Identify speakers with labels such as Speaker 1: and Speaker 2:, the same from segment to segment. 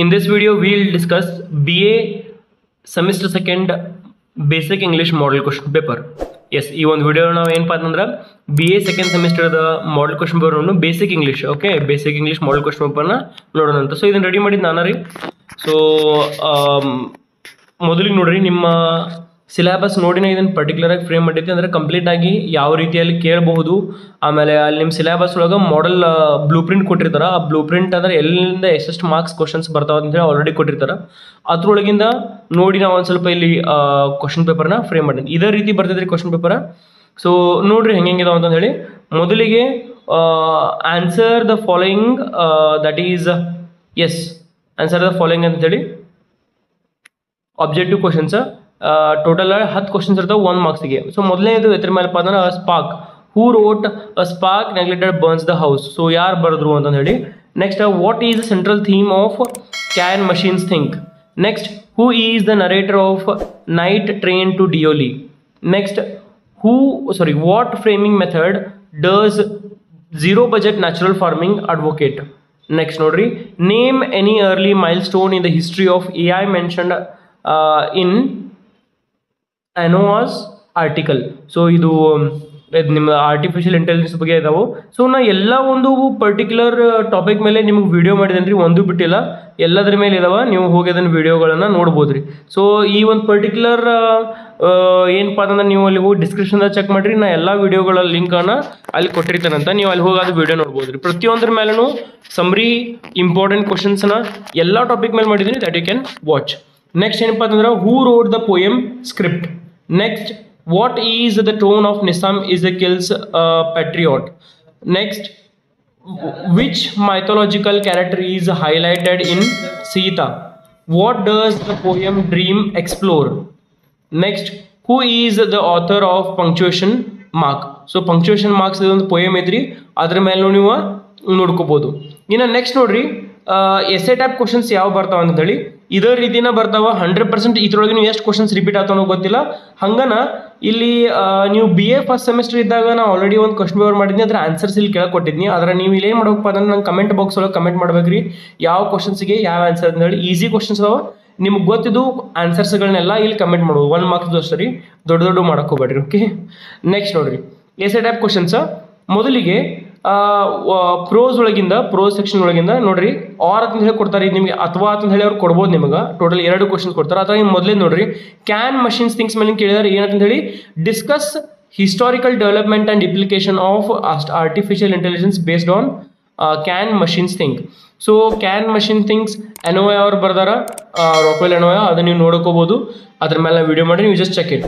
Speaker 1: In this video, we'll discuss BA semester second basic English model question paper. Yes, ಈ ಒಂದು video ನಾವು ಏನಪ್ಪ ಅಂತಂದ್ರೆ BA ಸೆಕೆಂಡ್ ಸೆಮಿಸ್ಟರ್ದ model question paper basic English okay basic English model question ಪೇಪರ್ನ ನೋಡೋಣ ಅಂತ. ಸೊ ಇದನ್ನು ರೆಡಿ ಮಾಡಿದ್ದು ನಾನು ರೀ. ಸೊ ಮೊದಲಿಗೆ ನೋಡ್ರಿ, ನಿಮ್ಮ ಸಿಲೆಬಸ್ ನೋಡಿನ ಇದನ್ನು ಪರ್ಟಿಕ್ಯುಲರಾಗಿ ಫ್ರೇಮ್ ಮಾಡಿದ್ದೆ ಅಂದರೆ ಕಂಪ್ಲೀಟ್ ಆಗಿ ಯಾವ ರೀತಿಯಲ್ಲಿ ಕೇಳಬಹುದು. ಆಮೇಲೆ ಅಲ್ಲಿ ನಿಮ್ಮ ಸಿಲೆಬಸ್ ಒಳಗೆ ಮಾಡೆಲ್ ಬ್ಲೂ ಪ್ರಿಂಟ್ ಕೊಟ್ಟಿರ್ತಾರೆ. ಆ ಬ್ಲೂ ಪ್ರಿಂಟ್ ಅಂದರೆ ಎಲ್ಲಿಂದ ಎಷ್ಟೆಷ್ಟು ಮಾರ್ಕ್ಸ್ ಕ್ವಶನ್ಸ್ ಬರ್ತಾವೆ ಅಂತೇಳಿ ಆಲ್ರೆಡಿ ಕೊಟ್ಟಿರ್ತಾರೆ. ಅದ್ರೊಳಗಿಂದ ನೋಡಿ ನಾವು ಒಂದು ಸ್ವಲ್ಪ ಇಲ್ಲಿ ಕ್ವಶನ್ ಪೇಪರ್ನ ಫ್ರೇಮ್ ಮಾಡಿದ್ವಿ. ಇದೇ ರೀತಿ ಬರ್ತಿದ್ರಿ ಕ್ವಶನ್ ಪೇಪರ್. ಸೊ ನೋಡ್ರಿ ಹೆಂಗಿದಾವ ಅಂತ ಹೇಳಿ. ಮೊದಲಿಗೆ answer the following that is answer the following ಅಂತೇಳಿ ಆಬ್ಜೆಕ್ಟಿವ್ ಕ್ವಶನ್ಸ್. ಟೋಟಲ್ 10 ಕ್ವಶನ್ಸ್ ಇರ್ತಾವೆ 1 ಮಾರ್ಕ್ಸಿಗೆ. ಸೊ ಮೊದಲನೇದು ಎದ್ರ ಮೇಲೆಪ್ಪ ಅಂದ್ರೆ spark. Who wrote a spark neglected burns the house. So ಯಾರು ಬರೆದ್ರು ಅಂತ ಹೇಳಿ. Next, what is the central theme of can machines think. Next, who is the narrator of night train to Deoli. Next, what farming method does zero budget natural farming advocate. Next ನೋಡ್ರಿ, name any early milestone in the history of AI mentioned in Anova's article. So ಇದು ನಿಮ್ಮ artificial intelligence ಬಗ್ಗೆ ಇದಾವೆ. So ನಾ ಎಲ್ಲ ಒಂದು particular topic ಮೇಲೆ ನಿಮಗೆ ವಿಡಿಯೋ ಮಾಡಿದ್ದೇನೆ ರೀ, ಒಂದು ಬಿಟ್ಟಿಲ್ಲ, ಎಲ್ಲದ್ರ ಮೇಲೆ ಇದಾವೆ. ನೀವು ಹೋಗಿ ಅದನ್ನು ವಿಡಿಯೋಗಳನ್ನು ನೋಡ್ಬೋದು ರೀ. ಸೊ ಈ ಒಂದು ಪರ್ಟಿಕ್ಯುಲರ್ ಏನಪ್ಪ ಅಂತಂದ್ರೆ ನೀವು ಅಲ್ಲಿ ಹೋಗಿ ಡಿಸ್ಕ್ರಿಪ್ಷನ್ದಾಗ ಚೆಕ್ ಮಾಡಿರಿ. ನಾ ಎಲ್ಲ ವಿಡಿಯೋಗಳ ಲಿಂಕನ್ನು ಅಲ್ಲಿ ಕೊಟ್ಟಿರ್ತಾನಂತ, ನೀವು ಅಲ್ಲಿ ಹೋಗಿ ಅದು ವಿಡಿಯೋ ನೋಡ್ಬೋದು ರೀ. ಪ್ರತಿಯೊಂದ್ರ ಮೇಲೂ ಸಮ್ರಿ ಇಂಪಾರ್ಟೆಂಟ್ ಕ್ವಶನ್ಸ್ನ ಎಲ್ಲ ಟಾಪಿಕ್ ಮೇಲೆ ಮಾಡಿದ್ದೀನಿ, that you can watch. Next ಏನಪ್ಪ ಅಂತಂದ್ರೆ, who wrote the poem script. Next, what is the tone of Nizam Ezekiel's Patriot. Next, which mythological character is highlighted in Sita. What does the poem Dream explore. Next, who is the author of punctuation mark. So punctuation marks ಇದೊಂದು poem ಐತ್ರಿ, ಅದ್ರ ಮೇಲೆ ನೀವು ನೋಡ್ಕೋಬಹುದು. ಇನ್ನು next ನೋಡ್ರಿ, essay type questions ಯಾವ ಬರ್ತಾವ ಅಂತ ಹೇಳಿ ಇದೇ ರೀತಿನ ಬರ್ತಾವ. 100% ಇದ್ರೊಳಗೆ ನೀವು ಎಷ್ಟು ಕ್ವಶನ್ಸ್ ರಿಪೀಟ್ ಆಗ್ತಾವೋ ಗೊತ್ತಿಲ್ಲ. ಹಂಗನ ಇಲ್ಲಿ ನೀವು BA ಫಸ್ಟ್ ಸೆಮಿಸ್ಟರ್ ಇದ್ದಾಗ ನಾವು ಆಲ್ರೆಡಿ ಒಂದು ಕ್ವಶನ್ ಪೇಪರ್ ಮಾಡಿದ್ನಿ, ಅದ್ರ ಆನ್ಸರ್ಸ್ ಇಲ್ಲಿ ಕೆಳಗೆ ಕೊಟ್ಟಿದ್ನಿ. ಅದರ ನೀವು ಇಲ್ಲಿ ಏನು ಮಾಡ್ಬೇಕಪ್ಪ ಅಂದ್ರೆ ನಂಗೆ ಕಮೆಂಟ್ ಬಾಕ್ಸ್ ಒಳಗೆ ಕಮೆಂಟ್ ಮಾಡ್ಬೇಕ್ರಿ, ಯಾವ ಕ್ವಶನ್ಸ್ಗೆ ಯಾವ ಆನ್ಸರ್ ಅಂತ ಹೇಳಿ. ಈಸಿ ಕ್ವಶನ್ಸ್ ಅದಾವ, ನಿಮ್ಗೆ ಗೊತ್ತಿದ್ದು ಆನ್ಸರ್ಸ್ಗಳನ್ನೆಲ್ಲ ಇಲ್ಲಿ ಕಮೆಂಟ್ ಮಾಡ್ಬೋದು. 1 ಮಾರ್ಕ್ಸ್ ಅಷ್ಟರಿ, ದೊಡ್ಡ ಮಾಡಕ್ಕೆ ಹೋಗ್ಬೇಡ್ರಿ. ಓಕೆ, ನೆಕ್ಸ್ಟ್ ನೋಡ್ರಿ, ಎಸ್ಸೆ ಟೈಪ್ ಕ್ವಶನ್ಸ್. ಮೊದಲಿಗೆ ಪ್ರೋಸ್ ಸೆಕ್ಷನ್ ಒಳಗಿಂದ ನೋಡ್ರಿ, ಆರ್ ಅಂತ ಹೇಳಿ ಕೊಡ್ತಾರೆ ನಿಮಗೆ, ಅಥವಾ ಅಂತ ಹೇಳಿ ಅವ್ರು ಕೊಡ್ಬೋದು ನಿಮಗೆ. ಟೋಟಲ್ 2 ಕ್ವಶನ್ಸ್ ಕೊಡ್ತಾರೆ. ಅಥವಾ ನೀವು ಮೊದಲೇ ನೋಡ್ರಿ, ಕ್ಯಾನ್ ಮಷಿನ್ಸ್ ಥಿಂಗ್ಸ್ ಮೇಲೆ ಕೇಳಿದಾರೆ ಏನಂತ ಹೇಳಿ, discuss historical development and implication of artificial intelligence based on can machines think. So can machine things ಅನೋವಾ ಅವ್ರು ಬರ್ದಾರ, ರಾಕ್ವೆಲ್ ಅನೋವಾ, ಅದನ್ನು ನೀವು ನೋಡ್ಕೋಬೋದು. ಅದ್ರ ಮೇಲೆ ವಿಡಿಯೋ ಮಾಡಿ, ನೀವು just check it.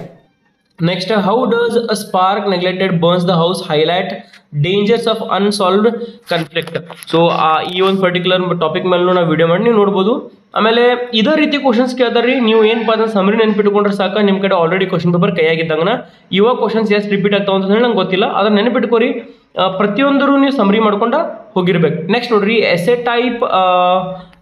Speaker 1: Next, how does a spark neglected burns the house highlight dangers of unsolved conflict. So ಈ ಒಂದು ಪರ್ಟಿಕ್ಯುಲರ್ ಟಾಪಿಕ್ ಮೇಲೂ ನಾವು ವಿಡಿಯೋ ಮಾಡಿ ನೀವು ನೋಡ್ಬೋದು. ಆಮೇಲೆ ಇದೇ ರೀತಿ ಕ್ವಶನ್ಸ್ ಕೇಳ್ತಾರೆ ರೀ. ನೀವು ಏನಪ್ಪ ಅಂದ್ರೆ ಸಮರಿ ನೆನ್ಪಿಟ್ಕೊಂಡ್ರೆ ಸಾಕು, ನಿಮ್ಮ ಕಡೆ ಆಲ್ರೆಡಿ ಕ್ವಶನ್ ಪೇಪರ್ ಕೈಯಾಗಿದ್ದಂಗನ ಇವಾಗ ಕ್ವಶನ್ಸ್ ಎಷ್ಟು ರಿಪೀಟ್ ಆಗ್ತಾವ ಅಂತ ಹೇಳಿ ನಂಗೆ ಗೊತ್ತಿಲ್ಲ. ಅದನ್ನ ನೆನಪಿಟ್ಕೋರಿ, ಪ್ರತಿಯೊಂದರೂ ನೀವು ಸಮರಿ ಮಾಡ್ಕೊಂಡು ಹೋಗಿರ್ಬೇಕು. ನೆಕ್ಸ್ಟ್ ನೋಡ್ರಿ, essay type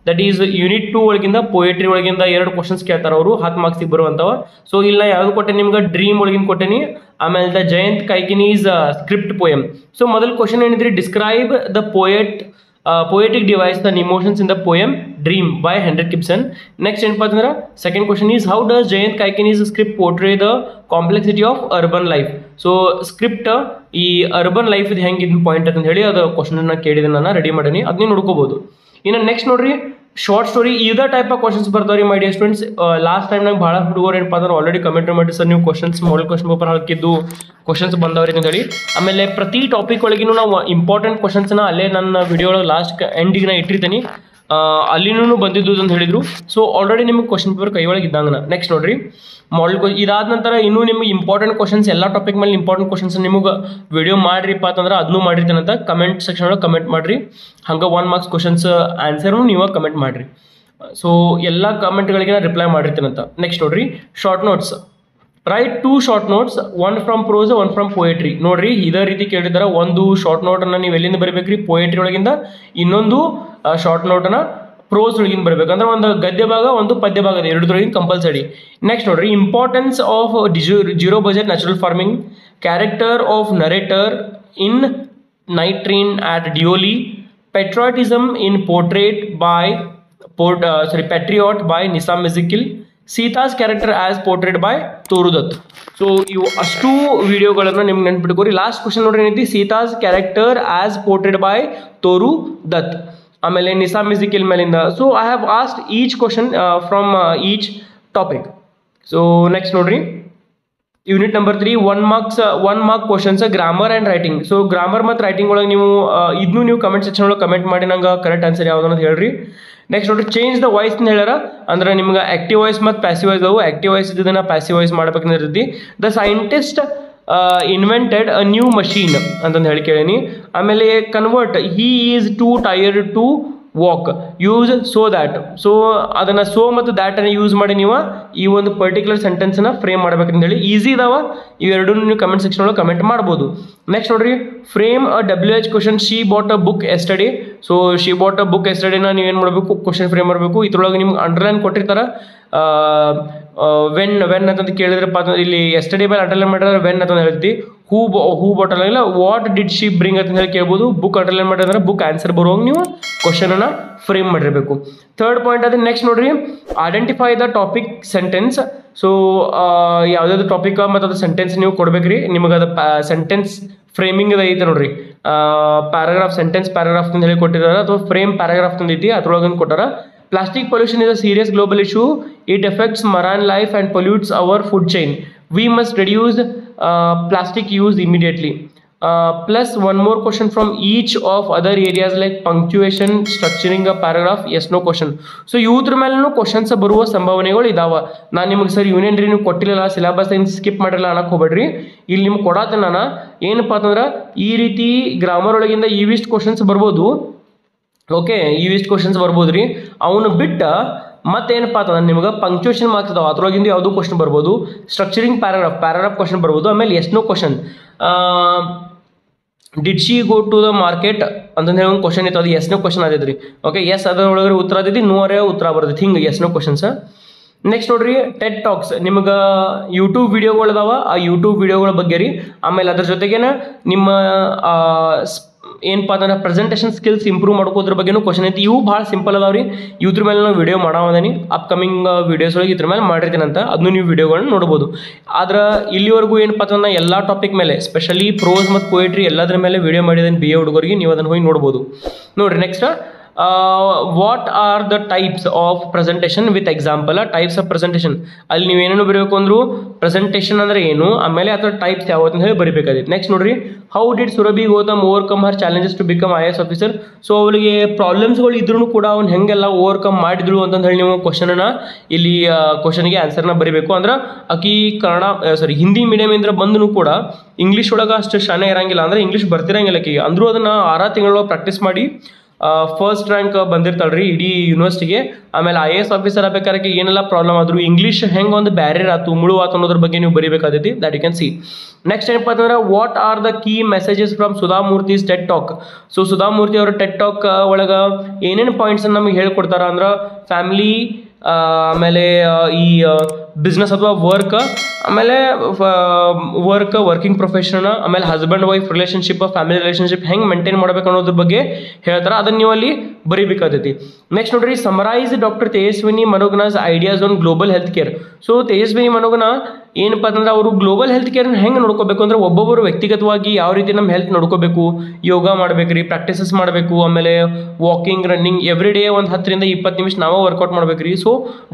Speaker 1: that is unit 2 ಒಳಗಿಂದ ಪೋಯೆಟ್ರಿ ಒಳಗಿಂದ 2 ಕ್ವಶನ್ಸ್ ಕೇಳ್ತಾರೆ ಅವರು, 10 ಮಾರ್ಕ್ಸಿಗೆ ಬರುವಂಥವ. ಸೊ ಇಲ್ಲ ಯಾವುದು ಕೊಟ್ಟೆ ನಿಮ್ಗೆ, ಡ್ರೀಮ್ ಒಳಗಿಂದ ಕೊಟ್ಟೆನಿ. ಆಮೇಲೆ the Jayant Kaikini's script poem. So ಮೊದಲ ಕ್ವಶನ್ ಏನಿದ್ರಿ, describe the poetic device the emotions in the poem dream by Henrik Gibson. Next ಏನಪ್ಪ ಅಂತಂದ್ರೆ, second question is, how does Jayant Kaikini's script portray the complexity of urban life. So script ಈ urban life ಇದು ಹೆಂಗೆ ಇದನ್ನ point ಅಂತ ಹೇಳಿ ಅದು question ಕೇಳಿದ ನಾನು ರೆಡಿ ಮಾಡೀನಿ, ಅದನ್ನ ನೋಡ್ಕೋಬಹುದು. ಇನ್ನು ನೆಕ್ಸ್ಟ್ ನೋಡ್ರಿ, ಶಾರ್ಟ್ ಸ್ಟೋರಿ. ಇದೇ ಟೈಪ್ ಆಫ್ ಕ್ವಶನ್ಸ್ ಬರ್ತಾವ್ರಿ my dear students. Last time ನಂಗೆ ಭಾಳ ಹುಡುಗರು ಏನಪ್ಪ ಅಂದ್ರೆ ಆಲ್ರೆಡಿ ಕಮೆಂಟ್ ಮಾಡಿ, ಸರ್ ನೀವು ಕ್ವಶನ್ಸ್ ಮಾಡಲ್ ಕ್ವಶನ್ ಪೇಪರ್ ಹಾಕಿದ್ದು ಕ್ವಶನ್ಸ್ ಬಂದವ್ರಿ ಅಂತ ಹೇಳಿ. ಆಮೇಲೆ ಪ್ರತಿ ಟಾಪಿಕ್ ಒಳಗಿನೂ ನಾವು ಇಂಪಾರ್ಟೆಂಟ್ ಕ್ವಶನ್ಸ್ನ ಅಲ್ಲೇ ನನ್ನ ವಿಡಿಯೋ ಒಳಗೆ ಲಾಸ್ಟ್ ಎಂಡಿಗೆ ನಾ ಇಟ್ಟಿರ್ತೀನಿ, ಅಲ್ಲಿನೂ ಬಂದಿದ್ದು ಅಂತ ಹೇಳಿದ್ರು. ಸೊ ಆಲ್ರೆಡಿ ನಿಮಗೆ ಕ್ವಶನ್ ಪೇಪರ್ ಕೈ ಒಳಗೆ ಇದ್ದಂಗೆ. ನೆಕ್ಸ್ಟ್ ನೋಡ್ರಿ, ಇದಾದ ನಂತರ ಇನ್ನೂ ನಿಮಗೆ ಇಂಪಾರ್ಟೆಂಟ್ ಕ್ವಶನ್ಸ್ ಎಲ್ಲ ಟಾಪಿಕ್ ಮೇಲೆ ಇಂಪಾರ್ಟೆಂಟ್ ಕ್ವಶನ್ಸ್ ನಿಮಗೆ ವಿಡಿಯೋ ಮಾಡಿರಿಪ್ಪ ಅಂತಂದ್ರೆ ಅದನ್ನೂ ಮಾಡಿರ್ತೀನಂತ ಕಮೆಂಟ್ ಸೆಕ್ಷನ್ ಒಳಗೆ ಕಮೆಂಟ್ ಮಾಡಿರಿ. ಹಂಗೆ 1 ಮಾರ್ಕ್ಸ್ ಕ್ವಶನ್ಸ್ ಆನ್ಸರ್ನು ನೀವು ಕಮೆಂಟ್ ಮಾಡಿರಿ. ಸೊ ಎಲ್ಲ ಕಮೆಂಟ್ಗಳಿಗೆ ನಾನು ರಿಪ್ಲೈ ಮಾಡಿರ್ತೀನಂತ. ನೆಕ್ಸ್ಟ್ ನೋಡ್ರಿ, short notes. Right 2 short notes, 1 from prose 1 from poetry. ನೋಡ್ರಿ, ಇದೇ ರೀತಿ ಕೇಳಿದಾರೆ. ಒಂದು ಶಾರ್ಟ್ ನೋಟನ್ನು ನೀವು ಎಲ್ಲಿಂದ ಬರೀಬೇಕ್ರಿ, ಪೋಯೆಟ್ರಿ ಒಳಗಿಂದ. ಇನ್ನೊಂದು ಶಾರ್ಟ್ ನೋಟನ್ನು ಪ್ರೋಸ್ ಒಳಗಿಂದ ಬರಬೇಕಂದ್ರೆ ಒಂದು ಗದ್ಯ ಭಾಗ ಒಂದು ಪದ್ಯ ಭಾಗ ಇದೆ, ಎರಡರೊಳಗಿಂದ ಕಂಪಲ್ಸರಿ. ನೆಕ್ಸ್ಟ್ ನೋಡ್ರಿ, importance of zero budget natural farming, character of narrator in night train at Deoli, patriotism in portrait by Patriot by Nisam Ezekiel, Sita's character as portrayed by Toru Dutt. So ಇವು ಅಷ್ಟು ವಿಡಿಯೋಗಳನ್ನು ನಿಮ್ಗೆ ನೆನ್ಪಿಟ್ಕೋರಿ. Last question ನೋಡ್ರಿ ಏನೈತಿ, Sita's character as portrayed by Toru Dutt, ಆಮೇಲೆ ನಿಸಾಮ್ ಎಜಿಕಿಲ್ ಮೇಲಿಂದ. So I have asked each question from each topic. So next ನೋಡ್ರಿ, unit number 3 1 mark questions grammar and writing. So grammar ಮತ್ತು ರೈಟಿಂಗ್ ಒಳಗೆ ನೀವು ಇದನ್ನು ನೀವು ಕಮೆಂಟ್ ಸೆಕ್ಷನ್ ಒಳಗೆ ಕಮೆಂಟ್ ಮಾಡಿ ನಂಗೆ ಕರೆಕ್ಟ್ ಆನ್ಸರ್ ಯಾವ್ದು ಅಂತ ಹೇಳ್ರಿ. ನೆಕ್ಸ್ಟ್ ನೋಡ್ರಿ, ಚೇಂಜ್ ದ ವಾಯ್ಸ್ ಅಂತ ಹೇಳ್ಯಾರ, ಅಂದ್ರೆ ನಿಮ್ಗೆ ಆಕ್ಟಿವ್ ವಾಯ್ಸ್ ಮತ್ತು ಪ್ಯಾಸಿವ್ ವಾಯ್ಸ್ ಅವು. ಆಕ್ಟಿವ್ ವಾಯ್ಸ್ ಇದನ್ನ ಪ್ಯಾಸಿವ್ ವಾಯ್ಸ್ ಮಾಡ್ಬೇಕಂತ ಇರ್ತೈತಿ. The scientist invented a new machine ಅಂತಂದು ಹೇಳಿ ಕೇಳೀನಿ. ಆಮೇಲೆ convert he is too tired to walk, use so that. So ಅದನ್ನು ಸೋ ಮತ್ತು ದ್ಯಾಟನ್ನು ಯೂಸ್ ಮಾಡಿ ನೀವು ಈ ಒಂದು ಪರ್ಟಿಕ್ಯುಲರ್ ಸೆಂಟೆನ್ಸನ್ನು ಫ್ರೇಮ್ ಮಾಡ್ಬೇಕಂತ ಹೇಳಿ. ಈಸಿ ಇದಾವ, ಇವೆರಡೂ ನೀವು ಕಮೆಂಟ್ ಸೆಕ್ಷನ್ ಒಳಗೆ ಕಮೆಂಟ್ ಮಾಡ್ಬೋದು. ನೆಕ್ಸ್ಟ್ ನೋಡ್ರಿ, frame a WH question, she bought a book yesterday. So she bought a book ಎಸ್ಟಡಿನ ನೀವೇನು ಮಾಡಬೇಕು, ಕ್ವಶನ್ ಫ್ರೇಮ್ ಮಾಡಬೇಕು. ಇದ್ರೊಳಗೆ ನಿಮ್ಗೆ ಅಂಡರ್ಲೈನ್ ಕೊಟ್ಟಿರ್ತಾರೆ. ವೆನ್ ಅಂತಂದು ಕೇಳಿದ್ರಪ್ಪ ಅಂತಂದ್ರೆ ಇಲ್ಲಿ ಎಸ್ಟಡಿ ಮೇಲೆ ಅಂಡರ್ಲೈನ್ ಮಾಡಿದ್ರೆ ವೆನ್ ಅಂತಂದು ಹೇಳ್ತಿ. ಹೂ ಬಾಟಲ್ ಇಲ್ಲ, ವಾಟ್ ಡಿಡ್ ಶಿ ಬ್ರಿಂಗ್ ಅಂತ ಹೇಳಿ ಕೇಳ್ಬೋದು. ಬುಕ್ ಅಂಡರ್ಲೈನ್ ಮಾಡಿದ್ರೆ ಬುಕ್ ಆನ್ಸರ್ ಬರುವಾಗ ನೀವು ಕ್ವಶನನ್ನು ಫ್ರೇಮ್ ಮಾಡಿರಬೇಕು. ಥರ್ಡ್ ಪಾಯಿಂಟ್ ಅದೇ. ನೆಕ್ಸ್ಟ್ ನೋಡ್ರಿ, identify the topic sentence. So ಯಾವುದಾದ್ರು ಟಾಪಿಕ್ ಮತ್ತು ಅದು ಸೆಂಟೆನ್ಸ್ ನೀವು ಕೊಡ್ಬೇಕ್ರಿ. ನಿಮಗೆ ಅದು ಸೆಂಟೆನ್ಸ್ ಫ್ರೇಮಿಂಗ್ ಐತೆ ನೋಡ್ರಿ, ಪ್ಯಾರಾಗ್ರಾಫ್ ಸೆಂಟೆನ್ಸ್ ಪ್ಯಾರಾಗ್ರಾಫ್ ಅಂತ ಹೇಳಿ ಕೊಟ್ಟಿದ್ದಾರೆ, ಅಥವಾ ಫ್ರೇಮ್ ಪ್ಯಾರಾಗ್ರಾಫ್ ತಂದೈತಿ ಅದ್ರೊಳಗೆ ಕೊಟ್ಟಾರ. Plastic pollution is a serious global issue. It affects marine life and pollutes our food chain. We must reduce plastic use immediately. Plus one more question from each of other areas like punctuation, structuring a paragraph, yes no question. So ಇವ್ರ ಮೇಲೂ questions ಬರುವ ಸಂಭಾವನೆಗಳು ಇದಾವ. ನಾನು ನಿಮಗೆ sir union ರೀ ನೀವು ಕೊಟ್ಟಿಲ್ಲ, syllabus ಏನು ಸ್ಕಿಪ್ ಮಾಡಿರಲ್ಲ ಅನ್ನಕ್ಕೆ ಹೋಗ್ಬೇಡ್ರಿ. ಇಲ್ಲಿ ನಿಮ್ಗೆ ಕೊಡತ್ತೆ ನಾನು ಏನಪ್ಪ ಅಂತಂದ್ರೆ ಈ ರೀತಿ ಗ್ರಾಮರ್ ಒಳಗಿಂದ ಇವಿಷ್ಟು ಕ್ವಶನ್ಸ್ ಬರ್ಬೋದು. ಓಕೆ, ಇವಿಷ್ಟು ಕ್ವಶನ್ಸ್ ಬರ್ಬೋದು ರೀ. ಅವನು ಬಿಟ್ಟು ಮತ್ತೇನಪ್ಪ ಅಂತಂದ್ರೆ ನಿಮ್ಗೆ ಪಂಕ್ಚುಯೇಷನ್ ಮಾರ್ಕ್ಸ್ ಅದಾವ, ಅದ್ರೊಳಗಿಂದ ಯಾವುದೋ ಕ್ವಶನ್ ಬರ್ಬೋದು. ಸ್ಟ್ರಕ್ಚರಿಂಗ್ ಪ್ಯಾರಾಗ್ರಾಫ್ ಕ್ವಶನ್ ಬರ್ಬೋದು. ಆಮೇಲೆ yes no question, did she go to the market ಅಂತಂದು ಹೇಳಿ ಒಂದು ಕ್ವಶನ್ ಇತ್ತು, ಅದು ಎಸ್ ನೋ ಕ್ವಶನ್ ಆದೈತೆ ರೀ. ಓಕೆ, ಎಸ್ ಅದರೊಳಗೆ ಉತ್ತರ ಆದೈತಿ, ನೋರೇ ಉತ್ತರ ಬರ್ತೈತಿ, ಹಿಂಗೆ ಎಸ್ ನೋ ಕ್ವಶನ್ಸ್. ನೆಕ್ಸ್ಟ್ ನೋಡ್ರಿ, ಟೆಡ್ ಟಾಕ್ಸ್. ನಿಮ್ಗೆ ಯೂಟ್ಯೂಬ್ ವಿಡಿಯೋಗಳದಾವ, ಆ ಯೂಟ್ಯೂಬ್ ವಿಡಿಯೋಗಳ ಬಗ್ಗೆ ರೀ. ಆಮೇಲೆ ಅದ್ರ ಜೊತೆಗೇನ ನಿಮ್ಮ ಏನಪ್ಪ ಅಂದ್ರೆ ಪ್ರೆಸೆಂಟೇಷನ್ ಸ್ಕಿಲ್ಸ್ ಇಂಪ್ರೂವ್ ಮಾಡ್ಕೋದ್ರ ಬಗ್ಗೆನೂ ಕ್ವಶನ್ ಐತಿ. ಇವು ಭಾಳ ಸಿಂಪಲ್ ಅದಾವ ರೀ. ಇದ್ರ ಮೇಲೆ ನಾವು ವಿಡಿಯೋ ಮಾಡಾವದನಿ, ಅಪ್ಕಮಿಂಗ್ ವಿಡಿಯೋಸ್ ಒಳಗೆ ಇದ್ರ ಮೇಲೆ ಮಾಡಿರ್ತೀನಂತ, ಅದನ್ನು ನೀವು ವಿಡಿಯೋಗಳನ್ನ ನೋಡ್ಬೋದು. ಆದ್ರೆ ಇಲ್ಲಿವರೆಗೂ ಏನಪ್ಪ ಅಂತಂದ್ರೆ ಎಲ್ಲ ಟಾಪಿಕ್ ಮೇಲೆ ಸ್ಪೆಷಲಿ ಪ್ರೋಸ್ ಮತ್ತು ಪೋಯಿಟ್ರಿ ಎಲ್ಲದ್ರ ಮೇಲೆ ವಿಡಿಯೋ ಮಾಡಿದ್ದೀನಿ BA ಹುಡುಗರಿಗೆ, ನೀವು ಅದನ್ನು ಹೋಗಿ ನೋಡ್ಬೋದು. ನೋಡಿರಿ next, what are the types of presentation with example. Types of presentation ಅಲ್ಲಿ ನೀವೇನೇನು ಬರೀಬೇಕು ಅಂದ್ರು ಪ್ರೆಸೆಂಟೇಷನ್ ಅಂದ್ರೆ ಏನು, ಆಮೇಲೆ ಅದರ ಟೈಪ್ಸ್ ಯಾವ ಅಂತ ಹೇಳಿ ಬರೀಬೇಕಾಗಿತ್ತು. ನೆಕ್ಸ್ಟ್ ನೋಡ್ರಿ, how did Surabhi Gautam overcome her challenges to become IAS officer. So ಅವಳಿಗೆ ಪ್ರಾಬ್ಲಮ್ಸ್ಗಳು ಇದ್ರೂ ಕೂಡ ಅವ್ನು ಹೆಂಗೆಲ್ಲ ಓವರ್ಕಮ್ ಮಾಡಿದ್ರು ಅಂತಂದು ಹೇಳಿ ನೀವು ಕ್ವಶನನ್ನು ಇಲ್ಲಿ ಕ್ವಶನ್ಗೆ ಆನ್ಸರ್ನ ಬರೀಬೇಕು. ಅಂದ್ರೆ ಆಕಿ ಹಿಂದಿ ಮೀಡಿಯಮಿಂದ ಬಂದೂ ಕೂಡ ಇಂಗ್ಲೀಷ್ ಒಳಗೆ ಅಷ್ಟು ಶಾನೆ ಇರಂಗಿಲ್ಲ, ಅಂದ್ರೆ ಇಂಗ್ಲೀಷ್ ಬರ್ತಿರಂಗಿಲ್ಲ ಆಕಿಗೆ. ಅಂದರೂ ಅದನ್ನು 6 ತಿಂಗಳ ಪ್ರಾಕ್ಟೀಸ್ ಮಾಡಿ ಫಸ್ಟ್ ರ್ಯಾಂಕ್ ಬಂದಿರ್ತಾಳ್ರಿ ಇಡೀ ಯೂನಿವರ್ಸಿಟಿಗೆ. ಆಮೇಲೆ IAS ಆಫೀಸರ್ ಆಗಬೇಕಾದ್ರೆ ಏನೆಲ್ಲ ಪ್ರಾಬ್ಲಮ್ ಆದ್ರು, ಇಂಗ್ಲೀಷ್ ಹೆಂಗೆ ಒಂದು ಬ್ಯಾರಿಯರ್ ಆಯ್ತು, ಮುಳು ಆಯ್ತು ಅನ್ನೋದ್ರ ಬಗ್ಗೆ ನೀವು ಬರೀಬೇಕಾದೈತಿ. That you can see. Next ಏನಪ್ಪ ಅಂತಂದ್ರೆ, what are the key messages from Sudha Murthy's TED talk. So Sudha Murthy ಅವರ ಟೆಡ್ ಟಾಕ್ ಒಳಗೆ ಏನೇನು ಪಾಯಿಂಟ್ಸ್ ನಮಗೆ ಹೇಳ್ಕೊಡ್ತಾರ ಅಂದ್ರೆ, ಫ್ಯಾಮಿಲಿ, ಆಮೇಲೆ ಈ ಬಿಸ್ನೆಸ್ ಅಥವಾ ವರ್ಕ್, ಆಮೇಲೆ ವರ್ಕಿಂಗ್ ಪ್ರೊಫೆಷನ್, ಆಮೇಲೆ husband wife relationship, family relationship ಹೆಂಗೆ ಮೇಂಟೈನ್ ಮಾಡ್ಬೇಕು ಅನ್ನೋದ್ರ ಬಗ್ಗೆ ಹೇಳ್ತಾರೆ, ಅದನ್ನು ನೀವು ಅಲ್ಲಿ ಬರೀಬೇಕಾಗ್ತೈತಿ. ನೆಕ್ಸ್ಟ್ ನೋಡ್ರಿ, summarise doctor Tejaswini Manogna's ideas on global health care. So Tejaswini Manogna ಏನಪ್ಪ ಅಂತಂದ್ರೆ ಅವರು ಗ್ಲೋಬಲ್ ಹೆಲ್ತ್ ಕೇರ್ನ ಹೆಂಗೆ ನೋಡ್ಕೋಬೇಕು ಅಂದ್ರೆ, ಒಬ್ಬೊಬ್ಬರು ವ್ಯಕ್ತಿಗತವಾಗಿ ಯಾವ ರೀತಿ ನಮ್ಮ ಹೆಲ್ತ್ ನೋಡ್ಕೋಬೇಕು, ಯೋಗ ಮಾಡ್ಬೇಕ್ರಿ, ಪ್ರಾಕ್ಟೀಸಸ್ ಮಾಡಬೇಕು, ಆಮೇಲೆ ವಾಕಿಂಗ್, ರನ್ನಿಂಗ್ ಎವ್ರಿ ಡೇ ಒಂದು 10 ರಿಂದ 20 ನಿಮಿಷ ನಾವೇ ವರ್ಕೌಟ್ ಮಾಡ್ಬೇಕ್ರಿ. ಸೊ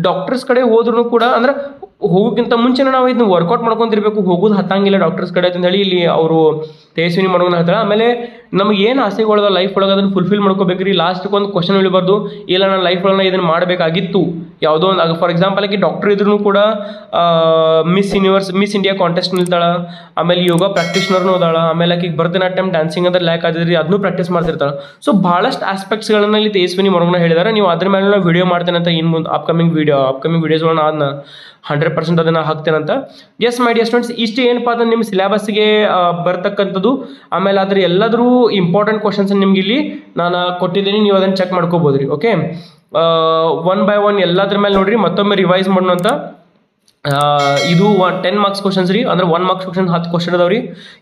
Speaker 1: ಡಾಕ್ಟರ್ಸ್ ಕಡೆ ಹೋದ್ರೂ ಕೂಡ ಅಂದ್ರೆ ಹೋಗೋಕ್ಕಿಂತ ಮುಂಚೆ ನಾವು ಇದನ್ನ ವರ್ಕೌಟ್ ಮಾಡ್ಕೊಂತಿರ್ಬೇಕು, ಹೋಗೋದು ಹತ್ತಂಗಿಲ್ಲ ಡಾಕ್ಟರ್ಸ್ ಕಡೆ ಅಂತ ಹೇಳಿ ಇಲ್ಲಿ ಅವರು ತೇಜಸ್ವಿನಿ ಮನೋಗನ ಹೇಳ್ತಾರೆ. ಆಮೇಲೆ ನಮಗೆ ಏನು ಆಸೆಗಳದ ಲೈಫ್ ಒಳಗೆ ಅದನ್ನು ಫುಲ್ಫಿಲ್ ಮಾಡ್ಕೋಬೇಕ್ರಿ. ಲಾಸ್ಟ್ಗೆ ಒಂದು ಕ್ವಶನ್ ಇಳಿಬಾರ್ದು, ಇಲ್ಲ ನಾನು ಲೈಫ್ ಒಳಗೆ ಇದನ್ನು ಮಾಡಬೇಕಾಗಿತ್ತು ಯಾವುದೋ ಒಂದು. ಫಾರ್ ಎಕ್ಸಾಂಪಲ್ ಆಗಿ ಡಾಕ್ಟರ್ ಇದ್ರೂ ಕೂಡ ಮಿಸ್ ಇಂಡಿಯಾ ಕಾಂಟೆಸ್ಟ್ ನಿಲ್ತಾಳ, ಆಮೇಲೆ ಯೋಗ ಪ್ರಾಕ್ಟೀಷನರ್ನು ಅದಾಳ, ಆಮೇಲೆ ಆಕಿಗೆ ಭರತನಾಟ್ಯಂ ಡ್ಯಾನ್ಸಿಂಗ್ ಅಂದ್ರೆ ಲ್ಯಾಕ್ ಆದಿದ್ರಿ, ಅದನ್ನು ಪ್ರಾಕ್ಟೀಸ್ ಮಾಡ್ತಿರ್ತಾಳೆ. ಸೊ ಭಾಳಷ್ಟು ಆಸ್ಪೆಕ್ಟ್ಸ್ಗಳನ್ನ ಇಲ್ಲಿ ತೇಜಸ್ವಿನಿ ಮನೋಗನ ಹೇಳಿದ್ದಾರೆ. ನೀವು ಅದ್ರ ಮೇಲೆ ನಾವು ವಿಡಿಯೋ ಮಾಡ್ತೇನೆ ಅಂತ ಇನ್ನು ಮುಂದೆ ಅಪ್ಕಮಿಂಗ್ ವಿಡಿಯೋಸ್ಗಳನ್ನ ಅದನ್ನ 100% ಅದನ್ನು ಹಾಕ್ತೇನಂತ. ಎಸ್ ಮೈ ಡಿಯರ್ ಸ್ಟೂಡೆಂಟ್ಸ್, ಇಷ್ಟು ಏನಪ್ಪ ಅಂದ್ರೆ ನಿಮ್ಮ ಸಿಲೆಬಸ್ಗೆ ಬರ್ತಕ್ಕಂಥದ್ದು. ಆಮೇಲೆ ಅದ್ರ ಎಲ್ಲಾದರೂ ಇಂಪಾರ್ಟೆಂಟ್ ಕ್ವಶನ್ಸ್ ನಿಮ್ಗೆ ಇಲ್ಲಿ ನಾನು ಕೊಟ್ಟಿದ್ದೀನಿ, ನೀವು ಅದನ್ನು ಚೆಕ್ ಮಾಡ್ಕೋಬೋದು ರೀ. ಓಕೆ, 1 by 1 ಎಲ್ಲದ್ರ ಮೇಲೆ ನೋಡ್ರಿ, ಮತ್ತೊಮ್ಮೆ ರಿವೈಸ್ ಮಾಡೋಣ ಅಂತ. ಇದು 10 ಮಾರ್ಕ್ಸ್ ಕ್ವಶನ್ಸ್ ರೀ, ಅಂದ್ರೆ 1 ಮಾರ್ಕ್ಸ್ ಕ್ವಶನ್ 10 ಕ್ವಶನ್ ಅದಾವ್ರಿ.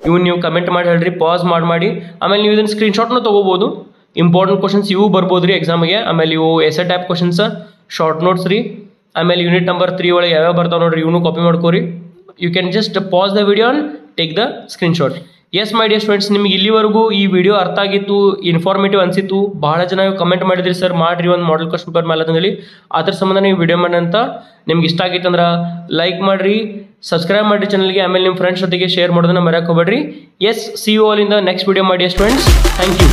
Speaker 1: ಇವ್ನು ನೀವು ಕಮೆಂಟ್ ಮಾಡಿ ಹೇಳ್ರಿ, ಪಾಸ್ ಮಾಡಿ. ಆಮೇಲೆ ನೀವು ಇದನ್ನು ಸ್ಕ್ರೀನ್ಶಾಟ್ನ ತೊಗೋಬೋದು. ಇಂಪಾರ್ಟೆಂಟ್ ಕ್ವಶನ್ಸ್ ಇವು ಬರ್ಬೋದು ರೀ ಎಕ್ಸಾಮಿಗೆ. ಆಮೇಲೆ ಇವು ಎಸೆ ಟೈಪ್ ಕ್ವಶನ್ಸ್, ಶಾರ್ಟ್ ನೋಟ್ಸ್ ರೀ. ಆಮೇಲೆ ಯೂನಿಟ್ ನಂಬರ್ 3 ಒಳಗೆ ಯಾವ್ಯಾವ ಬರ್ತಾವೆ ನೋಡ್ರಿ, ಇವನು ಕಾಪಿ ಮಾಡ್ಕೋರಿ. You can just pause the video and take the screenshot. Yes my dear students, ನಿಮ್ಗೆ ಇಲ್ಲಿವರೆಗೂ ಈ ವಿಡಿಯೋ ಅರ್ಥ ಆಗಿತ್ತು, ಇನ್ಫಾರ್ಮೇಟಿವ್ ಅನಿಸಿತ್ತು. ಬಹಳ ಜನ ಕಮೆಂಟ್ ಮಾಡಿದ್ರಿ ಸರ್ ಮಾಡಿರಿ ಒಂದು ಮಾಡೆಲ್ ಕ್ವಶನ್ ಪೇಪರ್ ಮೇಲೆ ಅಂತಂದೇಳಿ. ಅದ್ರ ಸಂಬಂಧ ನೀವು ವಿಡಿಯೋ ಮಾಡಿ ಅಂತ ನಿಮ್ಗೆ ಇಷ್ಟ ಆಗಿತ್ತು ಅಂದ್ರೆ ಲೈಕ್ ಮಾಡಿರಿ, ಸಬ್ಸ್ಕ್ರೈಬ್ ಮಾಡಿರಿ ಚಾನಲ್ಗೆ. ಆಮೇಲೆ ನಿಮ್ಮ ಫ್ರೆಂಡ್ಸ್ ಜೊತೆಗೆ ಶೇರ್ ಮಾಡೋದನ್ನ ಮರೆಯೋಕೆ ಹೋಗ್ಬೇಡ್ರಿ. Yes see you all in the next video ಮಾಡಿ ಸ್ಟೂಡೆಂಟ್ಸ್. Thank you.